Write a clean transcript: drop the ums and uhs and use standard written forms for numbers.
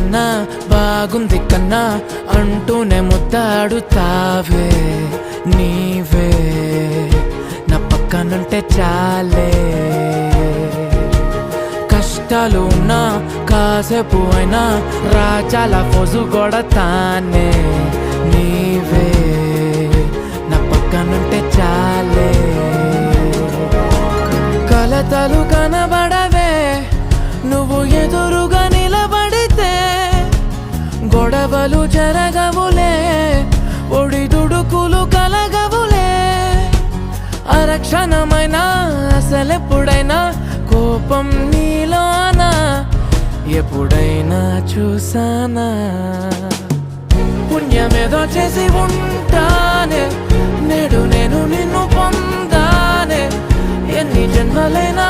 కన్నా బాగుంది కన్నా అంటూనే ముద్దాడుతావే నీవే నా పక్కనుంటే చాలే. కష్టాలు ఉన్నా కాసేపు అయినా రాజాల ఫోజు కొడతానే నీవే నా పక్కనుంటే చాలే. కలతలు కనబడవే నువ్వు ఎదురుగా నిలబడితే, గొడవలు జరగవులే ఒడిదుడుకులు కలగవులే. అరక్షణమైనా అసలెప్పుడైనా కోపం నీలోనా ఎప్పుడైనా చూసానా? పుణ్యమేదో చేసి ఉంటానే నేడు నేను నిన్ను పొందానే. ఎన్ని జన్మలైనా